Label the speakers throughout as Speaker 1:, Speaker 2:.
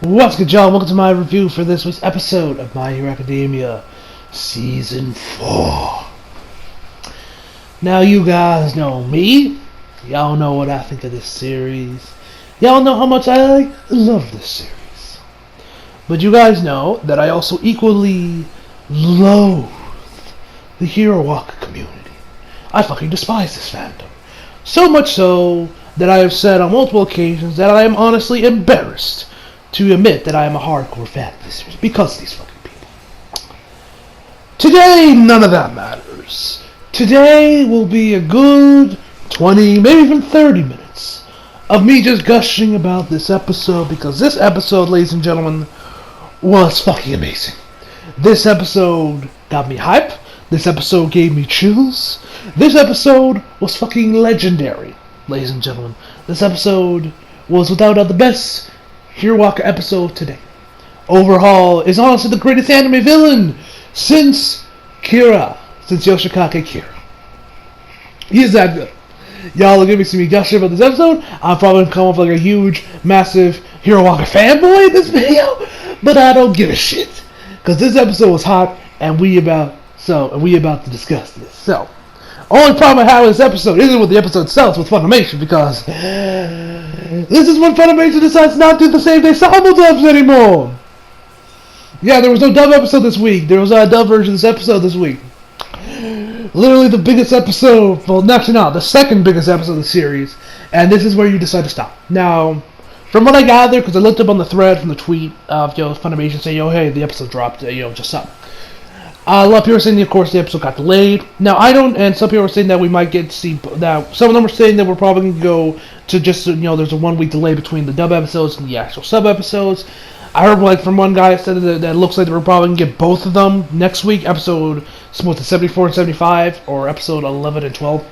Speaker 1: What's good, y'all? Welcome to my review for this week's episode of My Hero Academia Season 4. Now, you guys know me. Y'all know what I think of this series. Y'all know how much I love this series. But you guys know that I also equally loathe the Hero Walker community. I fucking despise this fandom. So much so that I have said on multiple occasions that I am honestly embarrassed to admit that I am a hardcore fan of this series because of these fucking people. Today, none of that matters. Today will be a good 20, maybe even 30 minutes of me just gushing about this episode because this episode, ladies and gentlemen, was fucking amazing. This episode got me hype. This episode gave me chills. This episode was fucking legendary, ladies and gentlemen. This episode was without doubt the best Hero Walker episode today. Overhaul is honestly the greatest anime villain since Yoshikage Kira. He is that good. Y'all are gonna see me gushing about this episode. I'm probably gonna come off like a huge, massive Hero Walker fanboy in this video, but I don't give a shit because this episode was hot, and we about to discuss this. So, only problem I have with this episode isn't with the episode itself, it's with Funimation, because this is when Funimation decides not to do the same day simul-dubs anymore. Yeah, there was no dub episode this week. There was a dub version of this episode this week. Literally the biggest episode, well, actually not, the second biggest episode of the series, and this is where you decide to stop. Now, from what I gather, because I looked up on the thread from the tweet of Funimation saying, hey, the episode dropped, just up. A lot of people are saying, of course, the episode got delayed. Now, and some people are saying that we might get to see, now, some of them are saying that we're probably going to go to just, there's a 1 week delay between the dub episodes and the actual sub episodes. I heard, from one guy said that it looks like we're probably going to get both of them next week, episode 74 and 75, or episode 11 and 12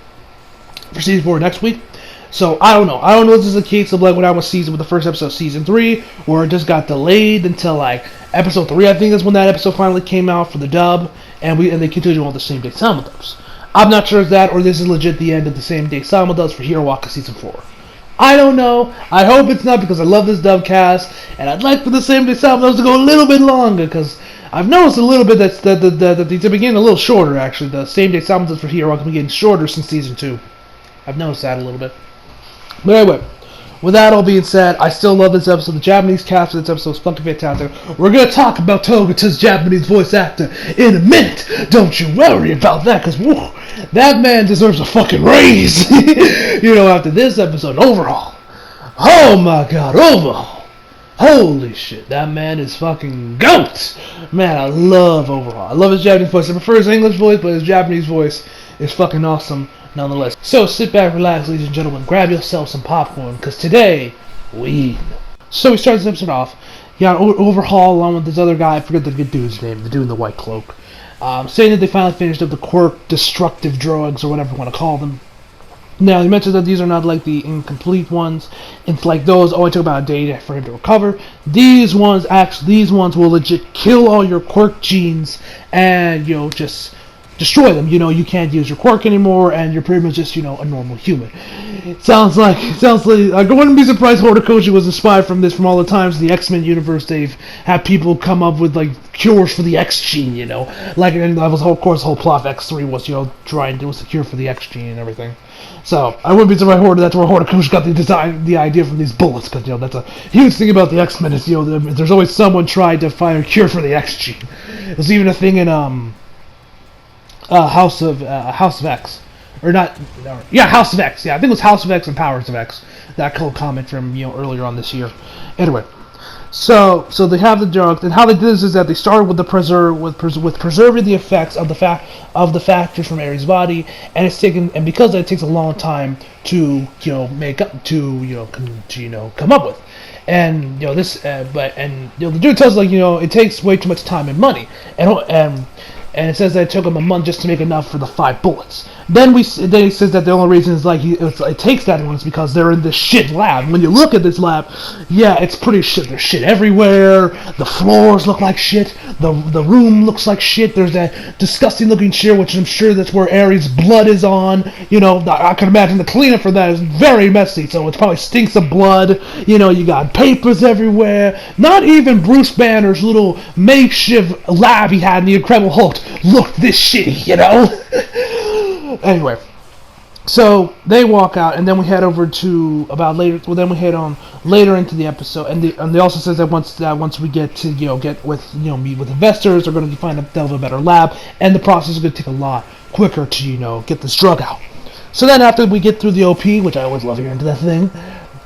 Speaker 1: for season 4 next week. So, I don't know. I don't know if this is a case of, when I was with the first episode of season 3, or it just got delayed until, episode 3, I think is when that episode finally came out for the dub, and they continue on the same day simul-dubs. I'm not sure if that, or this is legit the end of the same day simul-dubs for Hero Walker Season 4. I don't know. I hope it's not, because I love this dub cast, and I'd like for the same day simul-dubs to go a little bit longer, because I've noticed a little bit that they're getting a little shorter, actually. The same day simul-dubs for Hero Walker have been getting shorter since Season 2. I've noticed that a little bit. But anyway, with that all being said, I still love this episode. The Japanese cast for this episode is fucking fantastic. We're going to talk about ToGOAT's Japanese voice actor in a minute. Don't you worry about that, because that man deserves a fucking raise. After this episode, Overhaul. Oh my god, Overhaul. Holy shit, that man is fucking GOAT. Man, I love Overhaul. I love his Japanese voice. I prefer his English voice, but his Japanese voice is fucking awesome nonetheless. So sit back, relax, ladies and gentlemen, grab yourself some popcorn, because today, we... So we start this episode off. You got Overhaul along with this other guy, I forget the good dude's name, the dude in the white cloak, saying that they finally finished up the quirk destructive drugs, or whatever you want to call them. Now, he mentions that these are not the incomplete ones. It's those only took about a day for him to recover. These ones will legit kill all your quirk genes and, just destroy them. You can't use your quirk anymore, and you're pretty much just, a normal human. It sounds like I wouldn't be surprised Horikoshi was inspired from this, from all the times in the X-Men universe they've had people come up with, cures for the X gene, and that was, of course, the whole plot of X3 was, trying to, was the cure for the X gene and everything. So, I wouldn't be surprised that's where Horikoshi got the idea from these bullets, because, that's a huge thing about the X-Men is, there's always someone trying to find a cure for the X gene. There's even a thing in, House of X, or not? Yeah, House of X. Yeah, I think it was House of X and Powers of X. That cool comment from earlier on this year. Anyway, so they have the drugs, and how they did this is that they started with preserving the effects of the factors from Ares' body, and because it takes a long time to come up with. And the dude tells it takes way too much time and money, and it says that it took him a month just to make enough for the 5 bullets. Then he says that the only reason is like it takes that one is because they're in this shit lab. When you look at this lab, yeah, it's pretty shit. There's shit everywhere. The floors look like shit. The room looks like shit. There's that disgusting looking chair, which I'm sure that's where Ares' blood is on. You know, I can imagine the cleanup for that is very messy. So it probably stinks of blood. You know, you got papers everywhere. Not even Bruce Banner's little makeshift lab he had in the Incredible Hulk looked this shitty. You know. Anyway, so they walk out, and then we head over to about later. Well, then we head on later into the episode, and they also says that once we get to get with meet with investors, they're going to find a better lab, and the process is going to take a lot quicker to get this drug out. So then after we get through the OP, which I always love hearing into that thing,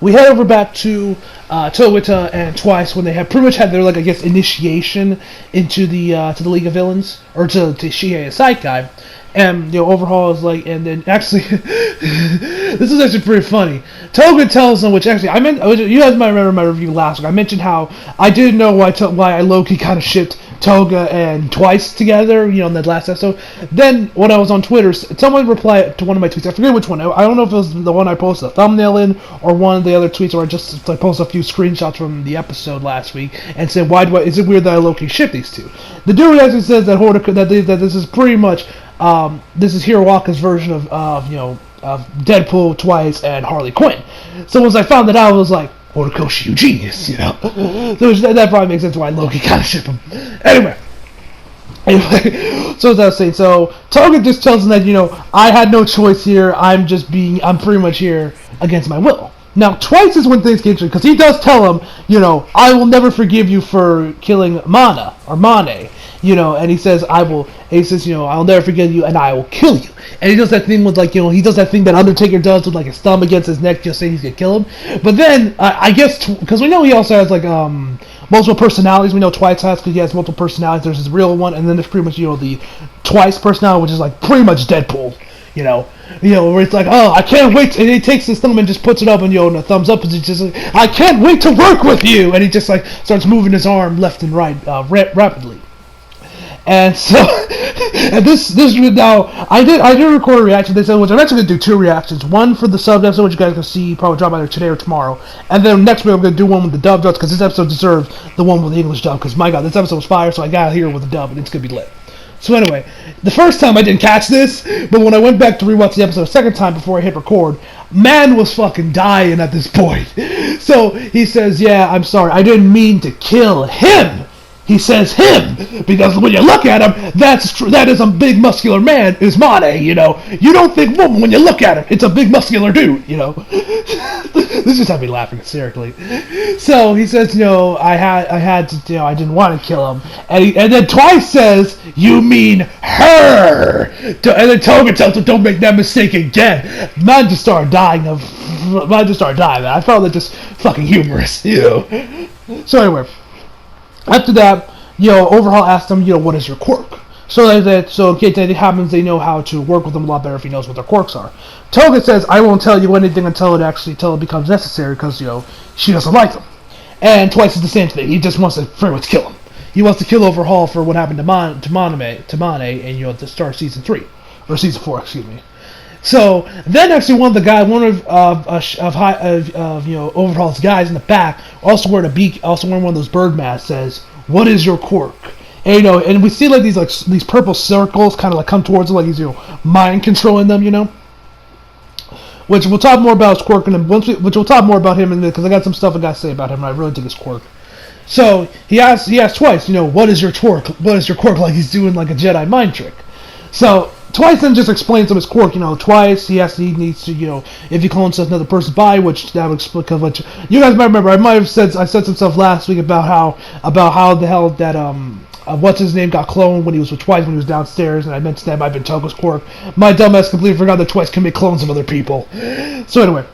Speaker 1: we head over back to ToGOAT and Twice when they have pretty much had their initiation into the League of Villains, or to Shihei Sight Guy. And Overhaul is like, and then actually, this is actually pretty funny. ToGOAT tells them, which actually you guys might remember my review last week. I mentioned how I didn't know why I low-key kind of shipped Toga and Twice together, in that last episode. Then when I was on Twitter, someone replied to one of my tweets. I forget which one. I don't know if it was the one I posted a thumbnail in, or one of the other tweets where I just posted a few screenshots from the episode last week and said, is it weird that I low-key shipped these two? The dude actually says that this is pretty much. This is Hiroaka's version of Deadpool, Twice, and Harley Quinn. So once I found that out, I was like, Horikoshi, you genius, So that probably makes sense why Loki kind of ship him. Anyway, so as I was saying, so ToGOAT just tells him that, I had no choice here, I'm pretty much here against my will. Now, Twice is when things get interesting, because he does tell him, I will never forgive you for killing Mana, or Mane. And he says, I'll never forgive you, and I will kill you. And he does that thing with, he does that thing that Undertaker does with, his thumb against his neck, just saying he's gonna kill him. But then, I guess, because we know he also has, multiple personalities. We know Twice has, because he has multiple personalities. There's his real one, and then there's pretty much, the Twice personality, which is, pretty much Deadpool. Where it's like, oh, I can't wait, and he takes his thumb and just puts it up, and and a thumbs up, and he's just like, I can't wait to work with you, and he just starts moving his arm left and right rapidly. And so, and this now, I did record a reaction. They said, which I'm actually going to do two reactions. One for the subbed episode, which you guys can see, probably drop either today or tomorrow. And then next week I'm going to do one with the dubbed dubs, because this episode deserves the one with the English dub, because my god, this episode was fire, so I got to hear it with the dub, and it's going to be lit. So anyway, the first time I didn't catch this, but when I went back to rewatch the episode a second time before I hit record, man was fucking dying at this point. So he says, yeah, I'm sorry, I didn't mean to kill him. He says him, because when you look at him, that is a big muscular man, is Mane, You don't think woman when you look at him, it's a big muscular dude, This just had me laughing hysterically. So he says, I had to, I didn't want to kill him. And then Twice says, you mean her. And then ToGOAT tells him, don't make that mistake again. Man just started dying. Man. I found that just fucking humorous, So anyway. After that, Overhaul asked them, what is your quirk? So in case anything happens, they know how to work with them a lot better if he knows what their quirks are. ToGOAT says, I won't tell you anything until it becomes necessary, because, she doesn't like them. And Twice is the same thing. He just wants to pretty much kill him. He wants to kill Overhaul for what happened to Mane, and, to start season 3. Or season 4, excuse me. So then, actually, one of Overhaul's guys in the back, also wearing one of those bird masks, says, "What is your quirk?" And and we see these purple circles kind of come towards him, like he's mind controlling them, Which we'll talk more about his quirk, and which we'll talk more about him in a minute, because I got some stuff I got to say about him, and I really dig his quirk. So he asked Twice, what is your quirk? What is your quirk? Like he's doing a Jedi mind trick. So Twice then just explains him his quirk. Twice he needs to, if he clones another person's body, which that would explain. Which you guys might remember, I said some stuff last week about how the hell that what's his name got cloned when he was with Twice when he was downstairs, and I mentioned that might have been ToGOAT's quirk. My dumbass completely forgot that Twice can make clones of other people. So anyway.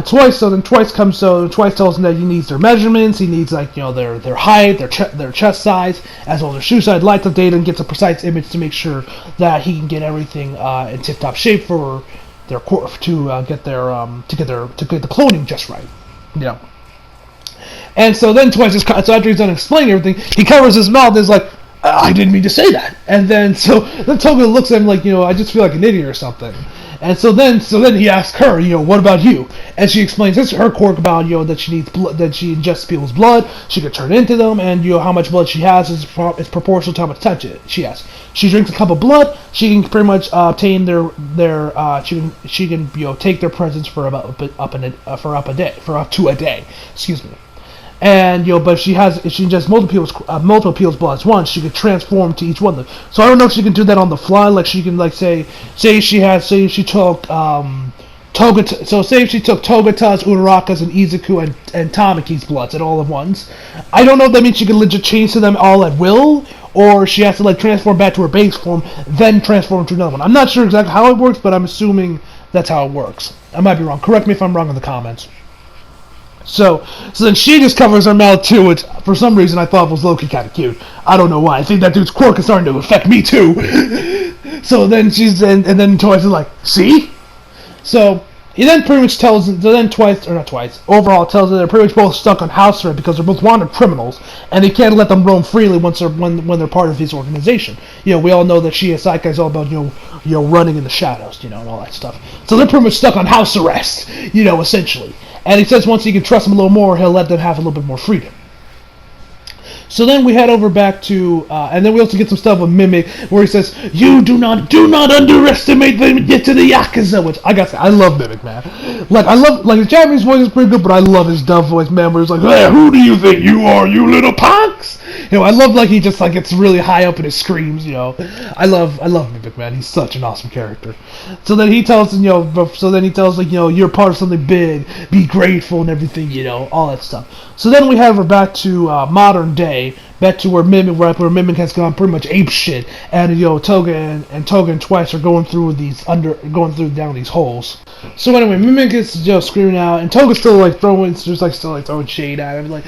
Speaker 1: Twice tells him that he needs their measurements, he needs their height, their chest size, as well as their shoe size, lights up data, and gets a precise image to make sure that he can get everything in tip-top shape for their to get the cloning just right. And so then Twice so after he's done explaining everything, he covers his mouth and is like, I didn't mean to say that. And then Toga looks at him like, I just feel like an idiot or something. And so then he asks her, what about you? And she explains this her quirk about, that she needs blood, that she ingests people's blood, she could turn into them, and how much blood she has is proportional to how much touch she has. She drinks a cup of blood, she can pretty much obtain she can take their presence for up to a day. Excuse me. And but if she ingests multiple people's blood at once, she could transform to each one of them. So I don't know if she can do that on the fly. Like she can say if she took Toga. So say if she took Togata's, Uraraka's, and Izuku and Tamaki's bloods at all at once. I don't know if that means she can legit change to them all at will, or she has to transform back to her base form, then transform to another one. I'm not sure exactly how it works, but I'm assuming that's how it works. I might be wrong. Correct me if I'm wrong in the comments. So then she just covers her mouth too, which for some reason I thought was low-key kind of cute. I don't know why. I think that dude's quirk is starting to affect me too. So then and then Twice is like, see? So he then pretty much tells, overall tells her they're pretty much both stuck on house arrest because they're both wanted criminals, and they can't let them roam freely when they're part of his organization. We all know that Shiosaka is all about running in the shadows, and all that stuff. So they're pretty much stuck on house arrest, essentially. And he says once he can trust them a little more, he'll let them have a little bit more freedom. So then we head over back to, and then we also get some stuff with Mimic, where he says, "You do not underestimate them. Get to the Yakuza." Which I gotta say, I love Mimic, man. His Japanese voice is pretty good, but I love his dub voice, man. Where he's like, "Hey, who do you think you are, you little punks?" I love he just gets really high up in his screams. I love Mimic, man. He's such an awesome character. So then he tells, you're part of something big. Be grateful and everything, all that stuff. So then we have her back to modern day, back to where Mimic has gone pretty much ape shit, and Toga and Twice are going through down these holes. So anyway, Mimic is screaming out, and Toga's still throwing shade at him,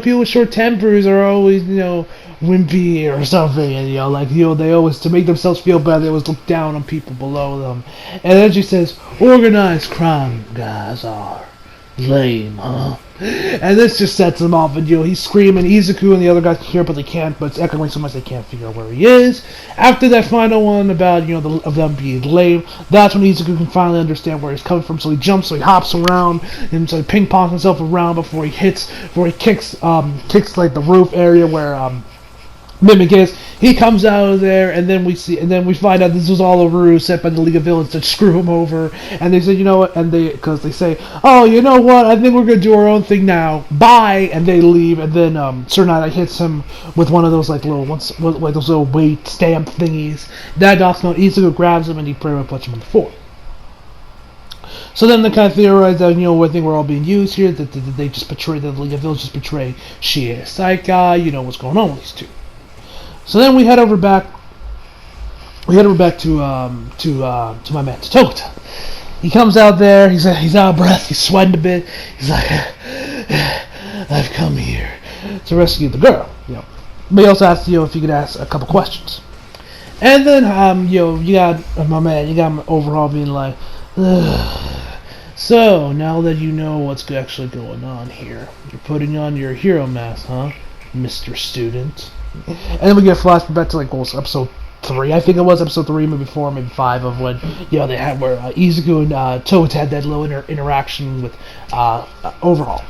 Speaker 1: people with short tempers are always wimpy or something, and they always, to make themselves feel better, they always look down on people below them. And then she says, "Organized crime guys are lame, huh?" And this just sets him off, and he's screaming. Izuku and the other guys can hear, but they can't. But it's echoing so much they can't figure out where he is. After that final one about of them being lame, that's when Izuku can finally understand where he's coming from. So he jumps, so he hops around, and so he ping pongs himself around before he kicks the roof area where Mimic is. He comes out of there, and then we find out this was all a ruse set by the League of Villains to screw him over. And they say, because they say, "Oh, you know what? I think we're gonna do our own thing now. Bye," and they leave. And then Sir Night hits him with one of those those little weight stamp thingies. That knocks him out. Izuku grabs him, and he pretty much puts him on the floor. So then they kind of theorize that, I think we're all being used here. That they just betray the League of Villains, just betray Shiosaka. What's going on with these two? So then we head over back to my man, to ToGOAT. He comes out there, he's out of breath, he's sweating a bit, he's like, "I've come here to rescue the girl." But he also asked, if he could ask a couple questions. And then, you got my man, you got him overall being like, "So, now that you know what's actually going on here, you're putting on your hero mask, huh, Mr. Student?" And then we get a flashback back to episode 3, I think it was episode 3, maybe 4, maybe 5 of when they had where Izuku and ToGOAT had that little interaction with Overhaul.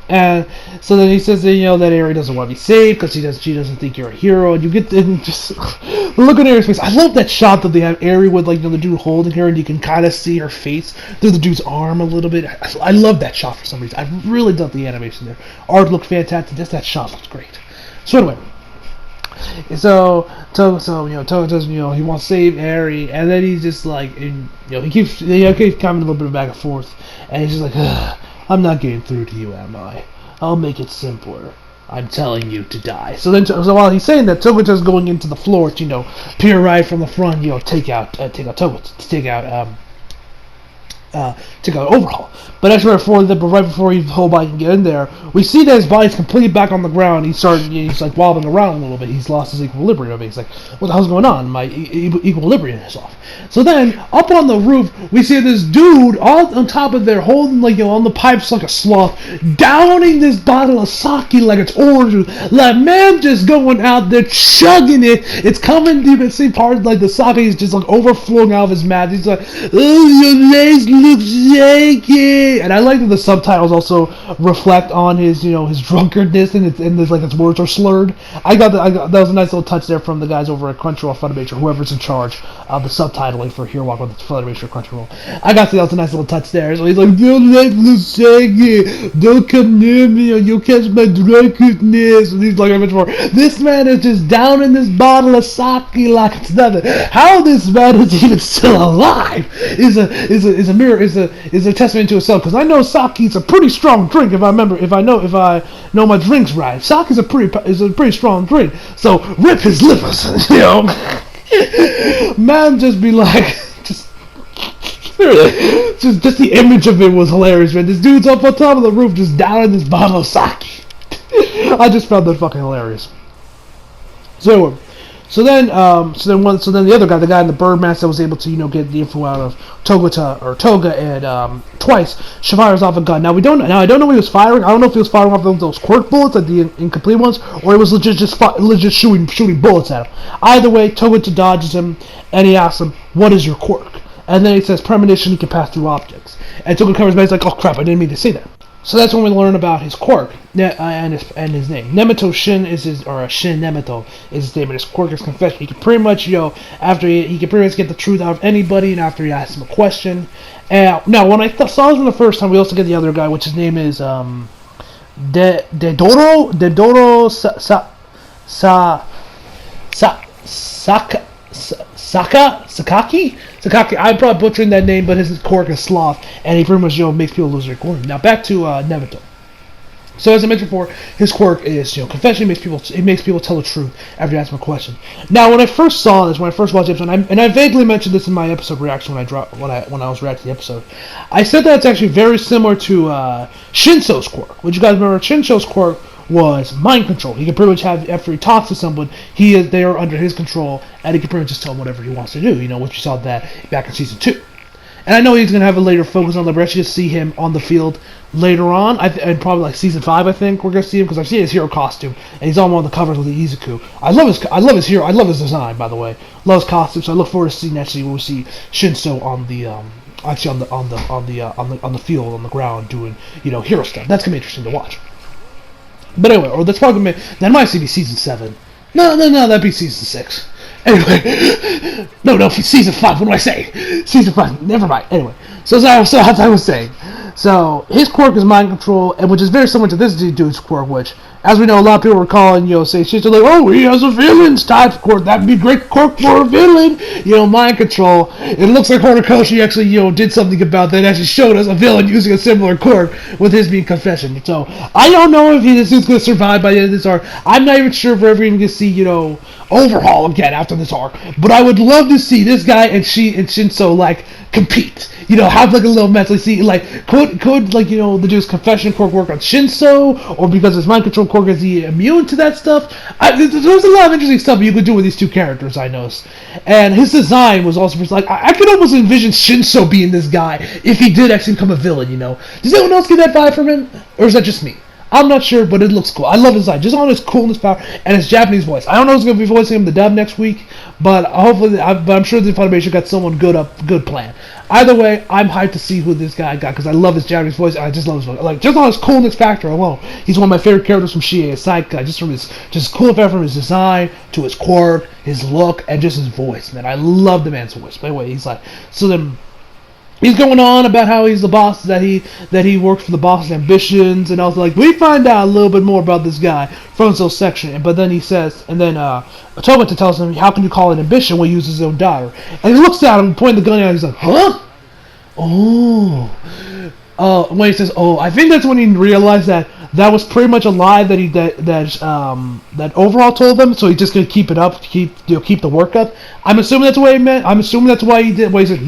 Speaker 1: And so then he says that, that Eri doesn't want to be saved because she doesn't think you're a hero, and you get just look at Eri's face. I love that shot that they have Eri with the dude holding her, and you can kind of see her face through the dude's arm a little bit. I love that shot for some reason. I really love the animation there. Art looked fantastic. Just that shot looks great. So anyway, ToGOAT does, he wants to save Eri, and then he's just he keeps coming a little bit back and forth, and he's just like, "Ugh, I'm not getting through to you, am I? I'll make it simpler. I'm telling you to die." So while he's saying that, ToGOAT is going into the floor to, peer right from the front, take out ToGOAT, to take out to go overhaul. But actually, right before his whole body can get in there, we see that his body's completely back on the ground. He's like wobbling around a little bit. He's lost his equilibrium a bit. He's like, what the hell's going on? My equilibrium is off. So then, up on the roof, we see this dude on top of there, holding on the pipes like a sloth, downing this bottle of sake like it's orange juice. Like, man, just going out there chugging it. It's coming. You can see part like the sake is just like overflowing out of his mouth. He's like, oh, your legs look shaky. And I like that the subtitles also reflect on his, his drunkenness and his words are slurred. That was a nice little touch there from the guys over at Crunchyroll Funimation, whoever's in charge of the subtitling for Hero Walk with Funimation Crunchyroll. I got to say that was a nice little touch there. So he's like, your legs look shaky. Don't come near me or you'll catch my drunkenness. And he's like, this man is just down in this bottle of sake like it's nothing. How this man is even still alive is a testament to itself. Because I know sake is a pretty strong drink. If I know my drinks right, sake is a pretty strong drink. So rip his livers, Man, just be like, just the image of it was hilarious, man. This dude's up on top of the roof, just down in this bottle of sake. I just found that fucking hilarious. So then the other guy, the guy in the bird mask that was able to, get the info out of Toga and twice, fires off a gun. Now I don't know what he was firing. I don't know if he was firing off those quirk bullets, like the incomplete ones, or he was legit shooting bullets at him. Either way, Toga dodges him, and he asks him, "What is your quirk?" And then he says, "Premonition, he can pass through objects." And Toga covers his face like, "Oh crap, I didn't mean to say that." So that's when we learn about his quirk and his name. Nemeto Shin Shin Nemeto is his name, and his quirk is confession. He can pretty much, after he can pretty much get the truth out of anybody, and after he asks him a question. Now, when I saw this for the first time, we also get the other guy, which his name is Dedoro Sakaki. I'm probably butchering that name, but his quirk is sloth, and he pretty much makes people lose their equilibrium. Now back to Nemeto. So as I mentioned before, his quirk is confession. It makes people tell the truth after you ask them a question. Now when I first saw this, when I first watched the episode, and I vaguely mentioned this in my episode reaction when I was reacting to the episode, I said that it's actually very similar to Shinso's quirk. Would you guys remember Shinso's quirk? Was mind control. He can pretty much have, after he talks to someone, they are under his control, and he can pretty much just tell him whatever he wants to do. Which you saw that back in season 2. And I know he's going to have a later focus on that, but actually just see him on the field later on, and probably like season 5, I think we're going to see him, because I've seen his hero costume, and he's on one of the covers with the Izuku. I love his hero. I love his design, by the way. Love his costume. So I look forward to seeing actually when we see Shinso on the on the field, on the ground, doing hero stuff. That's going to be interesting to watch. But anyway, or that's probably that might be season 7. No, that'd be season 6. Anyway, no, season 5. What do I say? Season 5. Never mind. Anyway, so as I was saying, so his quirk is mind control, and which is very similar to this dude's quirk, which, as we know, a lot of people were calling, say shit like, oh, he has a villain's type quirk. That'd be a great quirk for a villain. Mind control. It looks like Horikoshi actually, did something about that. Actually showed us a villain using a similar quirk with his being confession. So I don't know if this is going to survive by the end of this arc. I'm not even sure if we're ever even going to see, Overhaul again after this arc. But I would love to see this guy and Shinso compete. Have a little mentally see could the dude's confession quirk work on Shinso, or because his mind control quirk is he immune to that stuff? There's a lot of interesting stuff you could do with these two characters, I noticed. And his design was also I could almost envision Shinso being this guy if he did actually become a villain. Does anyone else get that vibe from him, or is that just me? I'm not sure, but it looks cool. I love his design, just on his coolness, power, and his Japanese voice. I don't know who's going to be voicing him the dub next week, but I'm sure the Funimation got someone good plan. Either way, I'm hyped to see who this guy got, because I love his Japanese voice, and I just love his voice. Just on his coolness factor alone, he's one of my favorite characters from Shie Saikai, just from his cool factor, from his design to his quirk, his look, and just his voice. Man, I love the man's voice. By the way, he's going on about how he's the boss, that he works for the boss's ambitions, and I was like, we find out a little bit more about this guy from his section. But then he says, and then Toga tells him, how can you call it ambition when he uses his own daughter? And he looks at him, pointing the gun at him, he's like, huh? When he says, I think that's when he realized that was pretty much a lie that Overhaul told them, so he's just gonna keep it up, keep the work up. I'm assuming that's what he meant. I'm assuming that's why he did. Why he said,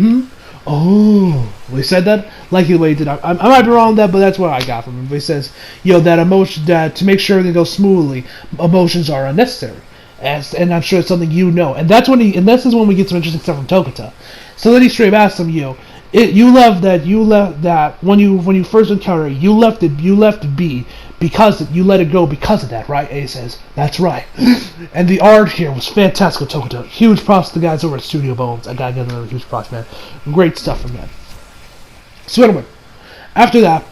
Speaker 1: Oh, he said that like the way he did. I might be wrong on that, but that's what I got from him. But he says, that emotion, that to make sure everything goes smoothly, emotions are unnecessary. And I'm sure it's something you know. And that's when and this is when we get some interesting stuff from ToGOAT. So then he straight asks him, you left that when you first encountered it, you left it be because you let it go because of that, right? And he says, that's right. And the art here was fantastic with ToGOAT. Huge props to the guys over at Studio Bones. I gotta give them a huge props, man. Great stuff from them. So anyway, after that,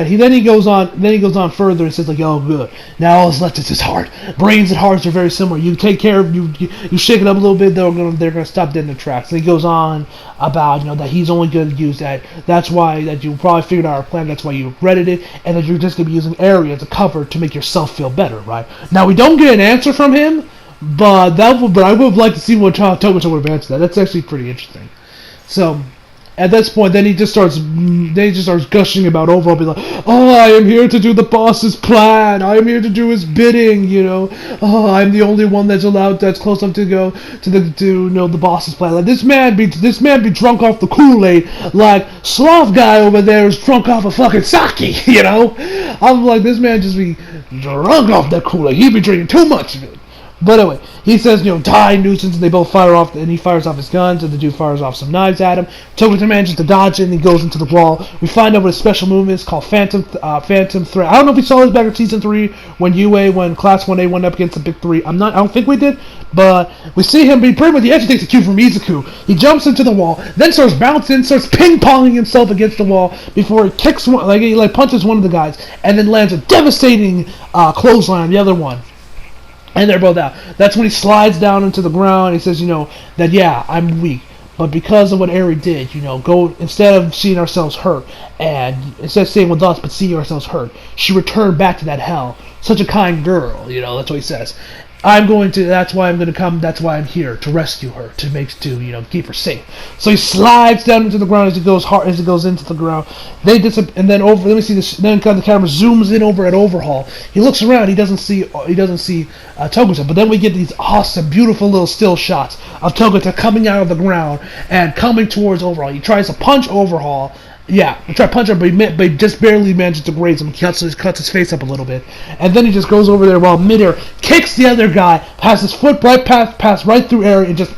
Speaker 1: he goes on further and says like, oh good, now all that's left is his heart. Brains and hearts are very similar. You take care of you shake it up a little bit, they're gonna stop dead in their tracks. And he goes on about that he's only gonna use that. That's why that you probably figured out our plan. That's why you regretted it, and that you're just gonna be using area as a cover to make yourself feel better, right? Now we don't get an answer from him, but I would like to see what ToGOAT would have answered that. That's actually pretty interesting. So. At this point, then he just starts gushing about overall, being like, "Oh, I am here to do the boss's plan. I am here to do his bidding. Oh, I'm the only one that's close enough to go to the boss's plan. Like this man be drunk off the Kool-Aid, like Sloth guy over there is drunk off of fucking sake. I'm like, this man just be drunk off that Kool-Aid. He be drinking too much of it." But anyway, he says, die, nuisance, and they both fire off, and he fires off his guns, and the dude fires off some knives at him. ToGOAT manages to dodge it, and he goes into the wall. We find out what his special move is, called Phantom Threat. I don't know if we saw this back in Season 3, when Class 1A went up against the Big 3. I don't think we did, but we see him be pretty much, he actually takes a cue from Izuku. He jumps into the wall, then starts bouncing, starts ping-ponging himself against the wall, before he kicks one, he punches one of the guys, and then lands a devastating clothesline on the other one. And they're both out. That's when he slides down into the ground. He says, that I'm weak, but because of what Eri did, go instead of seeing ourselves hurt, and instead of staying with us, but seeing ourselves hurt, she returned back to that hell. Such a kind girl, that's what he says. That's why I'm going to come. That's why I'm here to rescue her, to keep her safe. So he slides down into the ground as he goes into the ground. And then over. Let me see this. Then the camera zooms in over at Overhaul. He looks around. He doesn't see ToGOAT. But then we get these awesome, beautiful little still shots of ToGOAT coming out of the ground and coming towards Overhaul. He tries to punch Overhaul. Yeah, he tried to punch him, but he just barely manages to graze him. He cuts his face up a little bit, and then he just goes over there while midair, kicks the other guy, passes his foot pass right through Eri, and just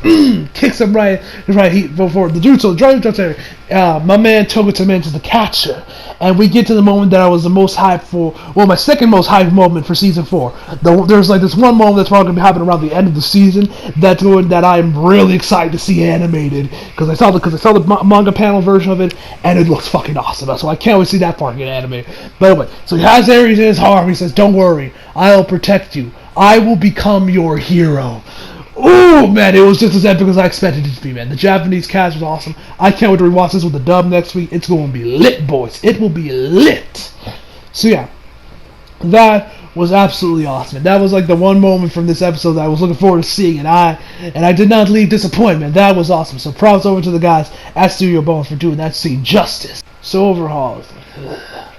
Speaker 1: kicks him right. Before the dude, so the driver jumps Eri. My man ToGOAT manages to catch her, and we get to the moment that I was the most hyped for. Well, my second most hyped moment for season 4. There's like this one moment that's probably gonna happen around the end of the season. That I'm really excited to see animated because I saw the manga panel version of it, and it looks fucking awesome. So I can't wait to see that part get animated. But anyway, so he has Ares in his arm. He says, "Don't worry, I'll protect you. I will become your hero." Oh man, it was just as epic as I expected it to be, man. The Japanese cast was awesome. I can't wait to rewatch this with the dub next week. It's going to be lit, boys. It will be lit. So yeah, that was absolutely awesome. And that was like the one moment from this episode that I was looking forward to seeing, and I did not leave disappointment. That was awesome. So props over to the guys at Studio Bones for doing that scene justice. So Overhaul.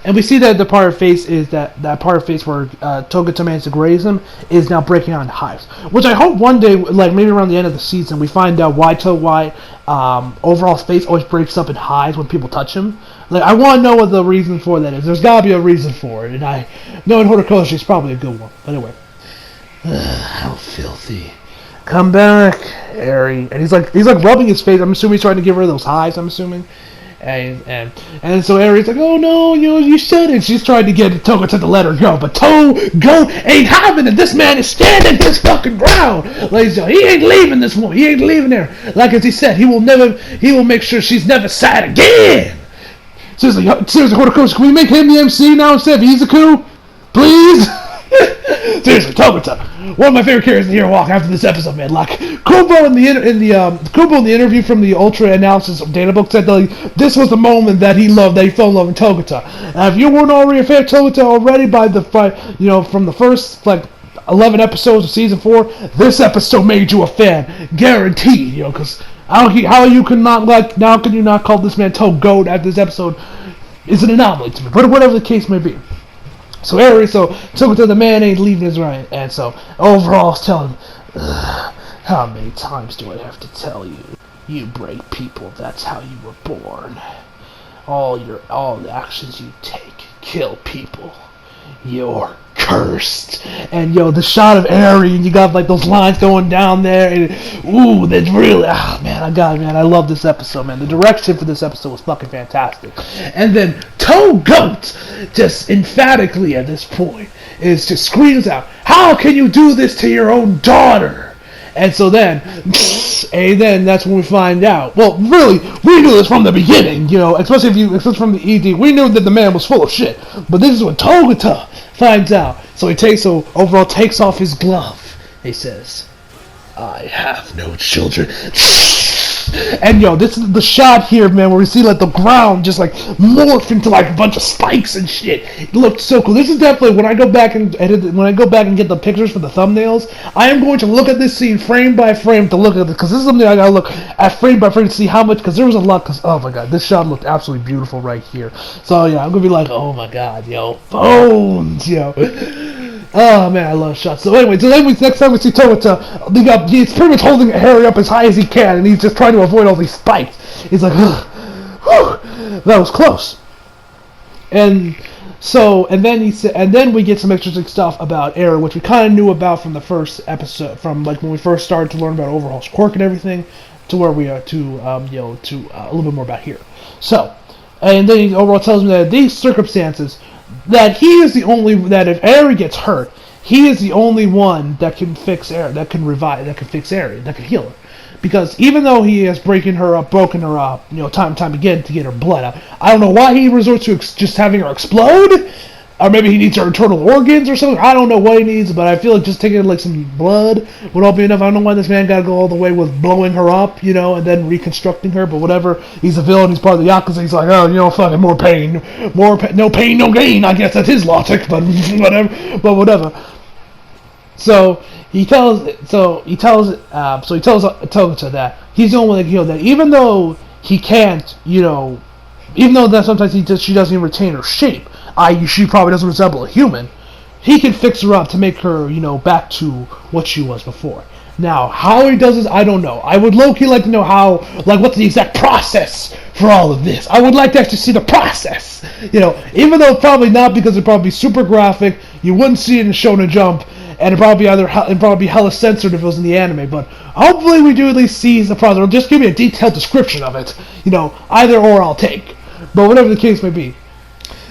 Speaker 1: And we see that the part of face is that part of face where ToGOAT managed to graze him is now breaking out in hives. Which I hope one day, like maybe around the end of the season, we find out why Overhaul's face always breaks up in hives when people touch him. Like, I want to know what the reason for that is. There's got to be a reason for it, and I know in Horticulture it's probably a good one. But anyway, how filthy! Come back, Eri. And he's like rubbing his face. I'm assuming he's trying to give her those hives. I'm assuming. And so Ari's like, "Oh no, you shouldn't." She's trying to get ToGOAT to let her go, but ToGOAT ain't having it. This man is standing his fucking ground. Ladies and gentlemen, he ain't leaving this woman. He ain't leaving her. Like as he said, he will make sure she's never sad again. Seriously, Horticulture, can we make him the MC now instead of Izuku? Please? Seriously, ToGOAT. One of my favorite characters in Hero Walk after this episode, man. Like Kubo in the interview from the Ultra Analysis Data Book said that this was the moment that he fell in love with ToGOAT. And if you weren't already a fan of ToGOAT already from the first 11 episodes of season 4, this episode made you a fan, guaranteed. Because how can you not call this man ToGOAT after this episode is an anomaly to me. But whatever the case may be. So ToGOAT, the man ain't leaving his right, and so Overhaul's telling him, "How many times do I have to tell you? You break people, that's how you were born. All the actions you take kill people. You're cursed. And the shot of Aerie, and you got like those lines going down there, and ooh, that's really, I love this episode, man. The direction for this episode was fucking fantastic. And then ToGOAT just emphatically at this point is just screams out, "How can you do this to your own daughter?" And so then that's when we find out. Well, really, we knew this from the beginning, especially from the ED. We knew that the man was full of shit. But this is when ToGOAT finds out. So overall takes off his glove. He says, "I have no children." And this is the shot here, man, where we see like the ground just like morph into like a bunch of spikes and shit. It looked so cool. This is definitely when I go back and get the pictures for the thumbnails, I am going to look at this scene frame by frame to look at it, because this is something I gotta look at frame by frame to see how much, because there was a lot. Because oh my god, this shot looked absolutely beautiful right here. So yeah, I'm gonna be like, oh my god, bones, Oh man, I love shots. So anyway, next time we see ToGOAT, he's pretty much holding Harry up as high as he can, and he's just trying to avoid all these spikes. He's like, whew, that was close. And then we get some interesting stuff about Aerie, which we kind of knew about from the first episode, from like when we first started to learn about Overhaul's quirk and everything, to where we are to a little bit more about here. So, and then he overall tells me that these circumstances, that he is the only, that if Aerie gets hurt, he is the only one that can fix Aerie, that can fix Aerie, that can heal her. Because even though he has broken her up, time and time again to get her blood out, I don't know why he resorts to just having her explode, or maybe he needs her internal organs or something. I don't know what he needs, but I feel like just taking like some blood would all be enough. I don't know why this man got to go all the way with blowing her up, and then reconstructing her. But whatever, he's a villain. He's part of the Yakuza. He's like, fucking more pain, no pain, no gain. I guess that's his logic, but whatever. So he tells ToGOAT that he's the only one that can heal that, even though he can't, even though that sometimes she doesn't even retain her shape, i.e. she probably doesn't resemble a human, he can fix her up to make her, back to what she was before. Now, how he does this, I don't know. I would low-key like to know what's the exact process for all of this. I would like to actually see the process, even though probably not, because it'd probably be super graphic, you wouldn't see it in Shonen Jump, and it'd probably be hella censored if it was in the anime, but hopefully we do at least see the process, or just give me a detailed description of it, either or I'll take, but whatever the case may be.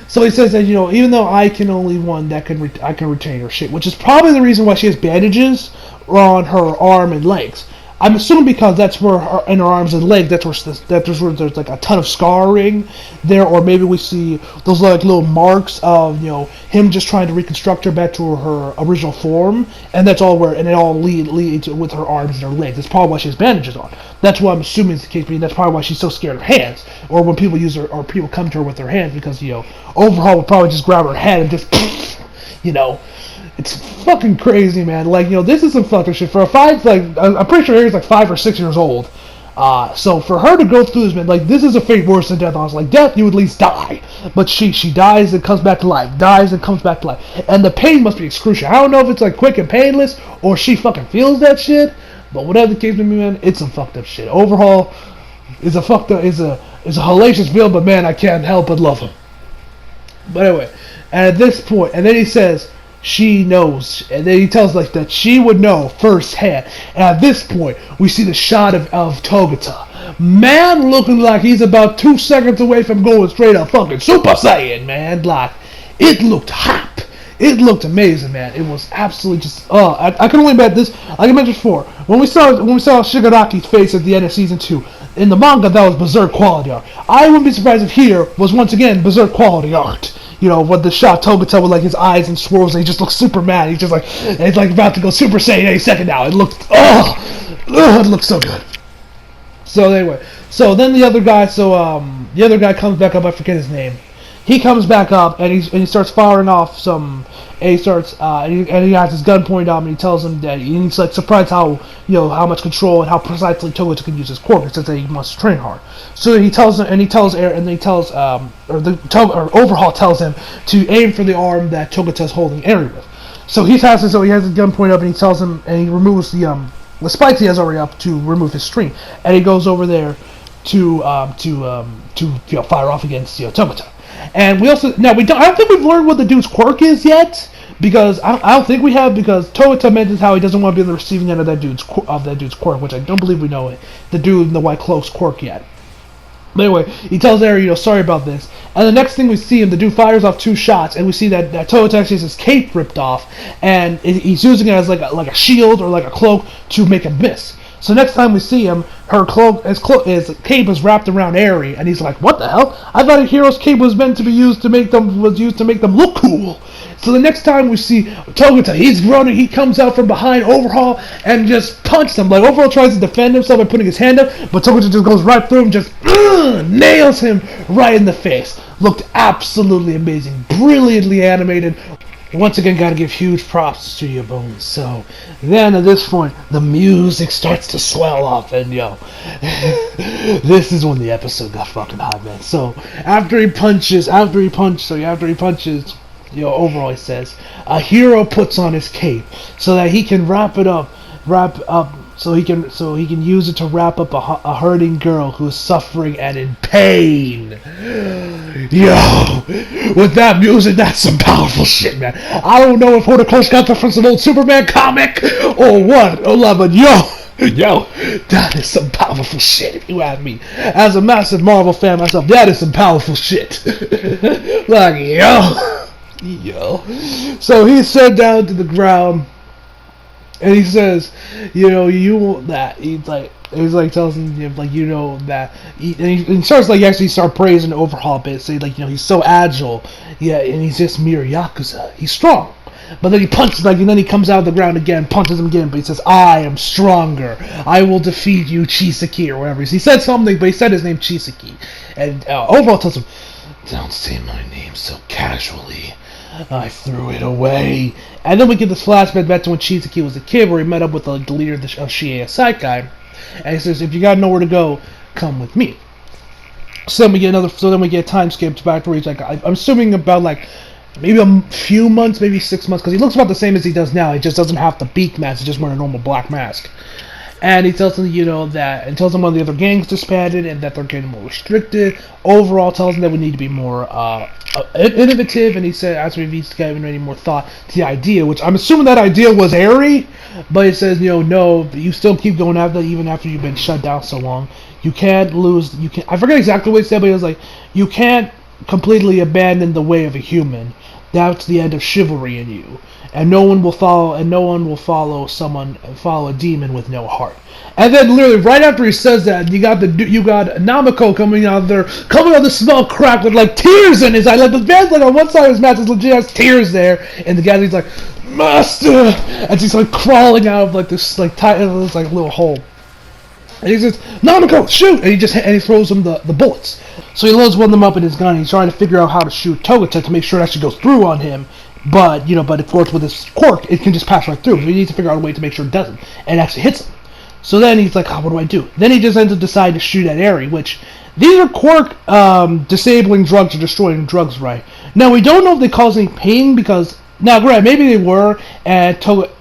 Speaker 1: So he says that, even though I can only one that I can retain her shape, which is probably the reason why she has bandages on her arm and legs. I'm assuming because that's where in her arms and legs, that's where there's like a ton of scarring there, or maybe we see those like little marks of him just trying to reconstruct her back to her original form, and that's all where, and it all leads with her arms and her legs. That's probably why she has bandages on. That's what I'm assuming is the case, and that's probably why she's so scared of hands, or when people use her, or people come to her with their hands, because Overhaul would probably just grab her head and just It's fucking crazy, man. This is some fucking shit. For I'm pretty sure Aerie's like 5 or 6 years old. So for her to go through this, man, this is a fate worse than death. I was like, death, you at least die. But she dies and comes back to life. Dies and comes back to life. And the pain must be excruciating. I don't know if it's quick and painless, or she fucking feels that shit. But whatever the case may be, man, it's some fucked up shit. Overhaul is a hellacious villain, but man, I can't help but love him. But anyway, and at this point, and then he says, she knows, and then he tells that she would know firsthand. And at this point, we see the shot of ToGOAT. Man looking like he's about 2 seconds away from going straight up fucking Super Saiyan, man. It looked hot. It looked amazing, man. It was absolutely just, I can only bet this, like I mentioned before, when we saw Shigaraki's face at the end of Season 2, in the manga, that was Berserk quality art. I wouldn't be surprised if here was once again Berserk quality art. With the shot ToGOAT with his eyes and swirls, and he just looks super mad. He's just it's about to go Super Saiyan any second now. It looked, it looks so good. So anyway, then the other guy comes back up. I forget his name. He comes back up and he starts firing off some. And he has his gun pointed at him, and he tells him that he's surprised how much control and how precisely ToGOAT can use his quirk. He says that he must train hard. So he tells Overhaul tells him to aim for the arm that ToGOAT is holding Aerie with. So he has his gun pointed up, and he tells him, and he removes the the spikes he has already up to remove his stream, and he goes over there to fire off against ToGOAT. And we also I don't think we've learned what the dude's quirk is yet, because I don't think we have, because ToGOAT mentions how he doesn't want to be on the receiving end of that dude's quirk, which I don't believe we know it. The dude in the white cloak's quirk yet. But anyway, he tells Eri, sorry about this. And the next thing we see him, the dude fires off 2 shots, and we see that ToGOAT actually has his cape ripped off, and he's using it as like a shield or like a cloak to make him miss. So next time we see him, his cape is wrapped around Eri, and he's like, "What the hell? I thought a hero's cape was meant to be used to make them look cool." So the next time we see ToGOAT, he's running, he comes out from behind Overhaul and just punches him. Like, Overhaul tries to defend himself by putting his hand up, but ToGOAT just goes right through him, just nails him right in the face. Looked absolutely amazing, brilliantly animated. Once again, gotta give huge props to Studio Bones. So then at this point, the music starts to swell up, and this is when the episode got fucking hot, man. So after he punches, Overall he says, a hero puts on his cape so that he can wrap up, so he can use it to wrap up a hurting girl who is suffering and in pain. Yo, with that music, that's some powerful shit, man. I don't know if Horticulture got that from some old Superman comic or what, but yo, that is some powerful shit, if you ask me. As a massive Marvel fan myself, that is some powerful shit. Like, yo. So he's set down to the ground, and he says, you want that. He's like tells him, like, that. He starts, like, actually start praising Overhaul a bit, say, like, he's so agile, and he's just mere Yakuza. He's strong. But then he punches, and then he comes out of the ground again, punches him again, but he says, I am stronger. I will defeat you, Chisaki, or whatever. He said something, but he said his name, Chisaki. And Overhaul tells him, don't say my name so casually. I threw it away. And then we get this flashback back to when Chisaki was a kid, where he met up with the leader of Shiea Saikai. And he says, if you got nowhere to go, come with me. So then we get time skipped back to where he's like, I'm assuming about like maybe a few months, maybe 6 months, because he looks about the same as he does now. He just doesn't have the beak mask, he's just wearing a normal black mask. And he tells him, and tells him one of the other gangs disbanded and that they're getting more restricted. Overall, tells him that we need to be more innovative, and he said, after he's given any more thought to the idea, which I'm assuming that idea was Eri, but he says, no, you still keep going after that even after you've been shut down so long. You can't lose, I forget exactly what he said, but he was like, you can't completely abandon the way of a human. That's the end of chivalry in you. And no one will follow a demon with no heart. And then literally right after he says that, you got Namiko coming out the small crack with like tears in his eye. Like the man's like on one side of his mouth, legit has tears there, and the guy's like, Master, and she's like crawling out of like this like little hole. And he says, Namiko, shoot! And he throws him the bullets. So he loads one of them up in his gun, and he's trying to figure out how to shoot ToGOAT to make sure it actually goes through on him. But of course, with his quirk, it can just pass right through. So he needs to figure out a way to make sure it doesn't, and it actually hits him. So then he's like, what do I do? Then he just ends up deciding to shoot at Eri, which, these are quirk disabling drugs or destroying drugs, right? Now, we don't know if they cause any pain, because, now, granted, maybe they were, and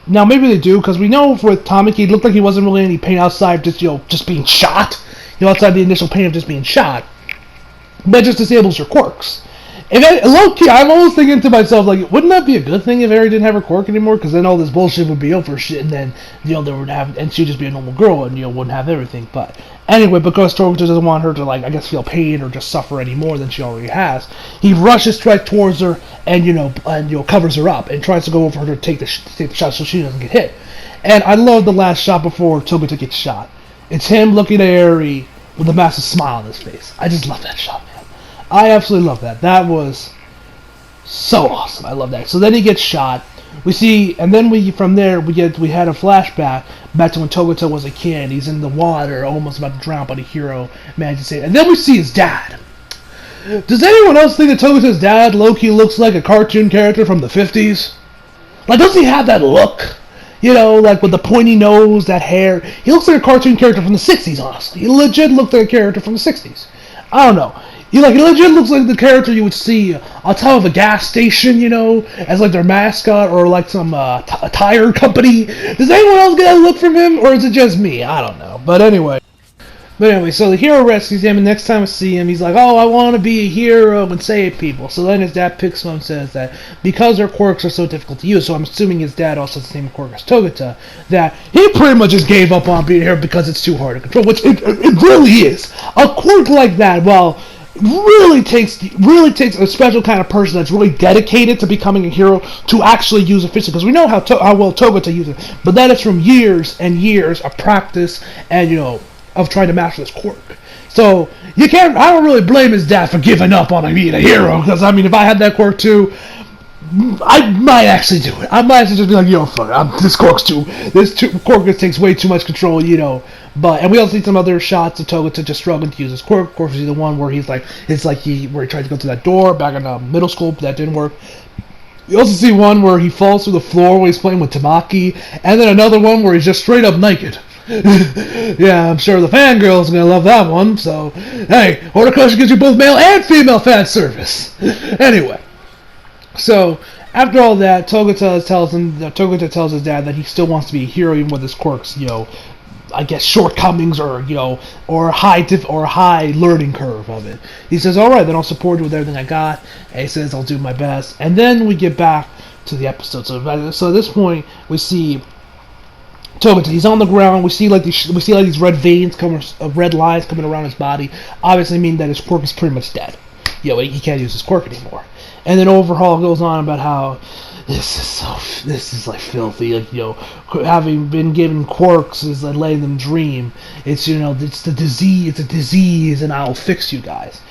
Speaker 1: now maybe they do, because we know with Tamaki, it looked like he wasn't really in any pain outside just being shot, outside the initial pain of just being shot. That just disables your quirks. And low-key, I'm always thinking to myself, like, wouldn't that be a good thing if Eri didn't have her quirk anymore? Because then all this bullshit would be over shit, and then, they would have, and she'd just be a normal girl, and, wouldn't have everything. But, anyway, because ToGOAT doesn't want her to, like, I guess feel pain or just suffer any more than she already has, he rushes right towards her, and, covers her up, and tries to go over her to take the shot so she doesn't get hit. And I love the last shot before ToGOAT gets shot. It's him looking at Eri with a massive smile on his face. I just love that shot, man. I absolutely love that. That was so awesome. I love that. So then he gets shot. We see, and then we had a flashback back to when ToGOAT was a kid. He's in the water, almost about to drown, but a hero managed to save. And then we see his dad. Does anyone else think that ToGOAT's dad low-key looks like a cartoon character from the 50s? Like, doesn't he have that look? Like with the pointy nose, that hair. He looks like a cartoon character from the 60s, honestly. He legit looked like a character from the 60s. I don't know. He legit looks like the character you would see on top of a gas station, as like their mascot or like some a tire company. Does anyone else get a look from him, or is it just me? I don't know. But anyway, so the hero rescues him, and next time I see him, he's like, "Oh, I want to be a hero and save people." So then his dad picks him up and says that because their quirks are so difficult to use, so I'm assuming his dad also has the same quirk as ToGOAT, that he pretty much just gave up on being a hero because it's too hard to control, which it really is. A quirk like that, really takes a special kind of person that's really dedicated to becoming a hero to actually use efficiently. Because we know how well ToGOAT uses it, but that is from years and years of practice and of trying to master this quirk. So I don't really blame his dad for giving up on being a hero, because I mean, if I had that quirk too, I might actually do it. I might actually just be like, fuck, this quirk takes way too much control, And we also see some other shots of ToGOAT just struggling to use his quirk. Of course, we see the one where where he tried to go through that door back in middle school, but that didn't work. You also see one where he falls through the floor when he's playing with Tamaki, and then another one where he's just straight up naked. Yeah, I'm sure the fangirls are going to love that one, so, hey, Horticulture gives you both male and female fan service. Anyway, so, after all that, ToGOAT tells his dad that he still wants to be a hero even with his quirks, I guess shortcomings or or a high learning curve of it. He says, "All right, then I'll support you with everything I got." And he says, "I'll do my best." And then we get back to the episode. So at this point, we see ToGOAT. He's on the ground. We see these red veins red lines coming around his body. Obviously, mean that his quirk is pretty much dead. He can't use his quirk anymore. And then Overhaul goes on about how this is like filthy. Having been given quirks is like letting them dream. It's it's the disease. It's a disease, and I'll fix you guys.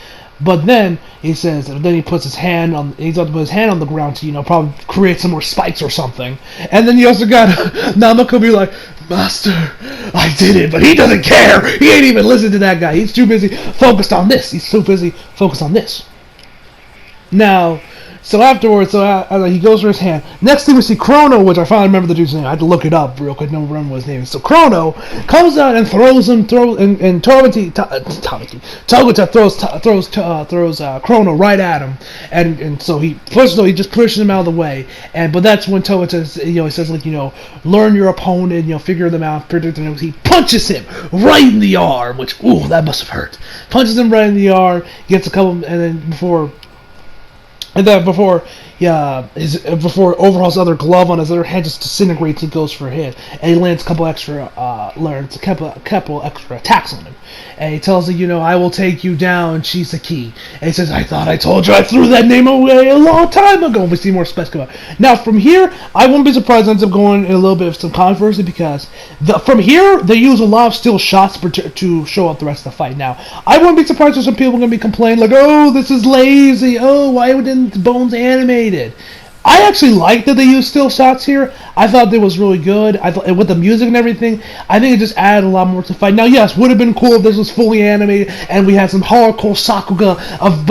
Speaker 1: But then he says, then he puts his hand on. He's about to put his hand on the ground to probably create some more spikes or something. And then you also got Namako be like, "Master, I did it," but he doesn't care. He ain't even listening to that guy. He's too busy focused on this. Now, so afterwards, he goes for his hand. Next thing we see Chrono, which I finally remember the dude's name. I had to look it up real quick. No remember what his name is. So Chrono comes out and throws Chrono right at him, and so he just pushes him out of the way. But that's when ToGOAT says, he says learn your opponent, figure them out, predict them. He punches him right in the arm, which that must have hurt. Punches him right in the arm, gets a couple, and then before Overhaul's other glove on his other hand just disintegrates, he goes for a hit, and he lands a couple extra attacks on him. And he tells her, I will take you down, she's the key. And he says, I thought I told you I threw that name away a long time ago. And we see more specs come out. Now, from here, I wouldn't be surprised it ends up going in a little bit of some controversy, because from here, they use a lot of still shots to show up the rest of the fight. Now, I wouldn't be surprised if some people are going to be complaining, like, oh, this is lazy, oh, why didn't Bones animated? I actually like that they used still shots here. I thought it was really good. I thought with the music and everything, I think it just added a lot more to the fight. Now, yes, would have been cool if this was fully animated and we had some hardcore Sakuga of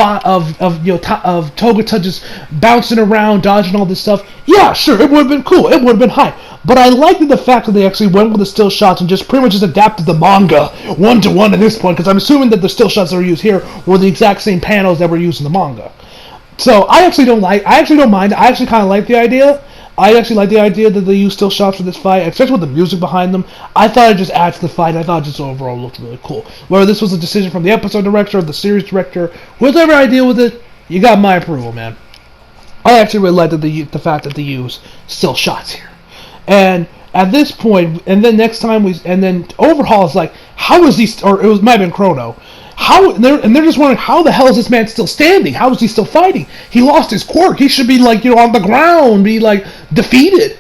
Speaker 1: ToGOAT just bouncing around, dodging all this stuff. Yeah, sure, it would have been cool. It would have been hype. But I liked the fact that they actually went with the still shots and just pretty much just adapted the manga one-to-one at this point, because I'm assuming that the still shots that were used here were the exact same panels that were used in the manga. So I actually don't mind. I actually kind of like the idea. I actually like the idea that they use still shots for this fight, especially with the music behind them. I thought it just adds to the fight. I thought it just overall looked really cool. Whether this was a decision from the episode director or the series director, whatever idea with it, you got my approval, man. I actually really liked the fact that they use still shots here. And at this point, and then next time then Overhaul is like, how is he? Or it might have been Chrono. They're just wondering, how the hell is this man still standing? How is he still fighting? He lost his quirk. He should be on the ground, be defeated.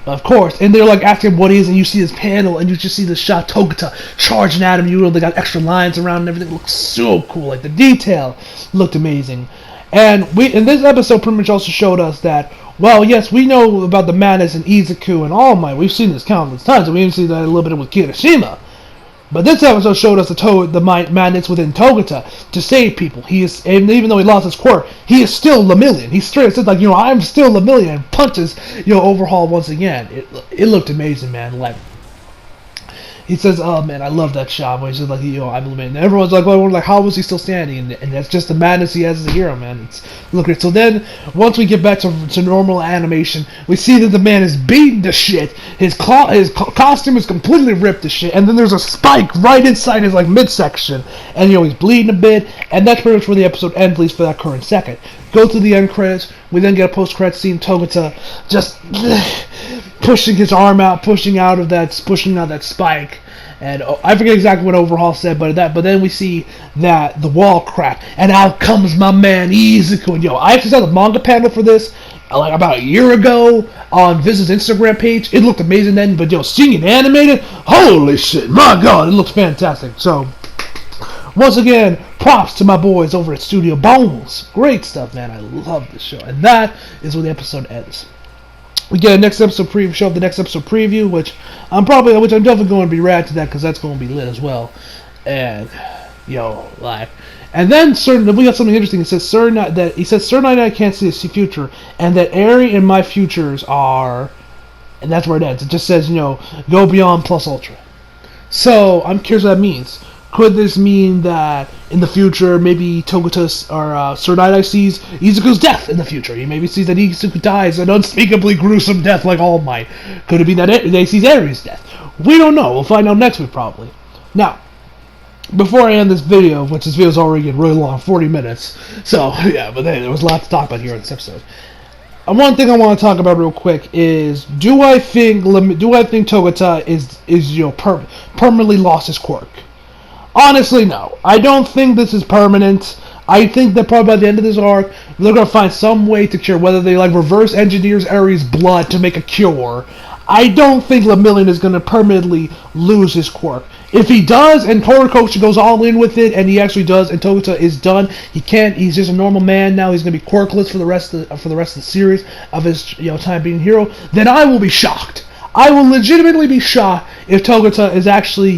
Speaker 1: Of course. And they're asking him what he is, and you see this panel, and you just see the shot ToGOAT charging at him. They got extra lines around, and everything looks so cool. The detail looked amazing. And this episode pretty much also showed us that, well, yes, we know about the madness in Izuku and All Might. We've seen this countless times, and we even see that a little bit with Kirishima. But this episode showed us the madness within ToGOAT to save people. And even though he lost his quirk, he is still Lemillion. He straight said I'm still Lemillion, and punches Overhaul once again. It looked amazing, man. he says, "Oh man, I love that shot." Where he's just like, I'm the man. And everyone's like, "Well, like, how was he still standing?" And that's just the madness he has as a hero, man. Look at it. So then, once we get back to normal animation, we see that the man is beaten to shit. His costume is completely ripped to shit, and then there's a spike right inside his like midsection, and he's bleeding a bit. And that's pretty much where the episode ends, at least for that current second. Go to the end credits. We then get a post-credit scene. ToGOAT just pushing his arm out, pushing out that spike, and I forget exactly what Overhaul said, but then we see that the wall cracked, and out comes my man Izuku. I actually saw the manga panel for this like about a year ago on Viz's Instagram page. It looked amazing then, but seeing it animated, holy shit, my god, it looks fantastic. So once again, props to my boys over at Studio Bones. Great stuff, man. I love this show. And that is where the episode ends. We get a next episode preview, show up the next episode preview, which I'm definitely going to be rad to that because that's going to be lit as well. And and then we got something interesting. It says certain I can't see the future, and that Eri and my futures are, and that's where it ends. It just says go beyond plus ultra. So I'm curious what that means. Could this mean that in the future, maybe ToGOAT or Sir Night sees Izuku's death in the future? He maybe sees that Izuku dies an unspeakably gruesome death like All Might. Could it be that they sees Eri's death? We don't know. We'll find out next week probably. Now, before I end this video, which this video is already getting really long, 40 minutes. So yeah, but there was a lot to talk about here in this episode. One thing I want to talk about real quick is: do I think ToGOAT is permanently lost his quirk? Honestly, no. I don't think this is permanent. I think that probably by the end of this arc, they're going to find some way to cure, whether they reverse engineers Eri's blood to make a cure. I don't think Lemillion is going to permanently lose his quirk. If he does, and Horikoshi goes all in with it, and he actually does, and ToGOAT is done, he's just a normal man now, he's going to be quirkless for the rest of the series of his time being a hero, then I will be shocked. I will legitimately be shocked if ToGOAT is actually,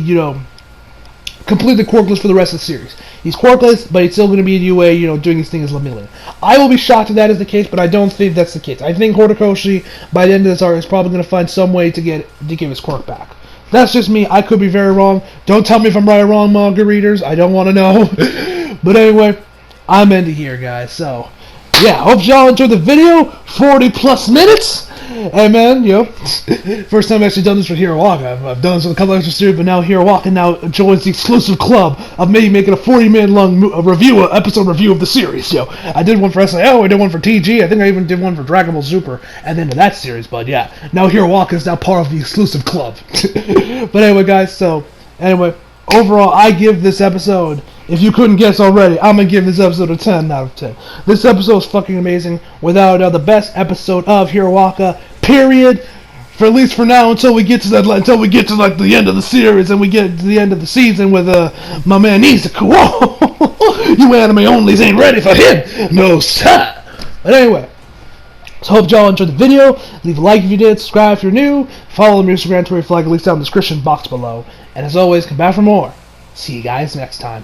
Speaker 1: completely quirkless for the rest of the series. He's quirkless, but he's still going to be in UA, doing his thing as Lemillion. I will be shocked if that is the case, but I don't think that's the case. I think Horikoshi, by the end of this arc, is probably going to find some way to give his quirk back. That's just me. I could be very wrong. Don't tell me if I'm right or wrong, manga readers. I don't want to know. But anyway, I'm ending here, guys. So, yeah, hope y'all enjoyed the video. 40 plus minutes. Hey man, first time I've actually done this for Hirawaka. I've done this with a couple extra series, but now Hirawaka now joins the exclusive club of me making a 40-minute long episode review of the series. I did one for SAO, I did one for TG, I think I even did one for Dragon Ball Super, and then to that series. But yeah, now Hirawaka is now part of the exclusive club. But anyway, guys, overall, I give this episode, if you couldn't guess already, I'm going to give this episode a 10 out of 10. This episode is fucking amazing. Without a doubt, the best episode of Hirawaka, period. For at least for now, until we get to the end of the series and we get to the end of the season with my man Izuku. Whoa! You anime onlys ain't ready for him. No, sir. But anyway. So hope y'all enjoyed the video. Leave a like if you did. Subscribe if you're new. Follow me on Instagram, Twitter, flag links down in the description box below. And as always, come back for more. See you guys next time.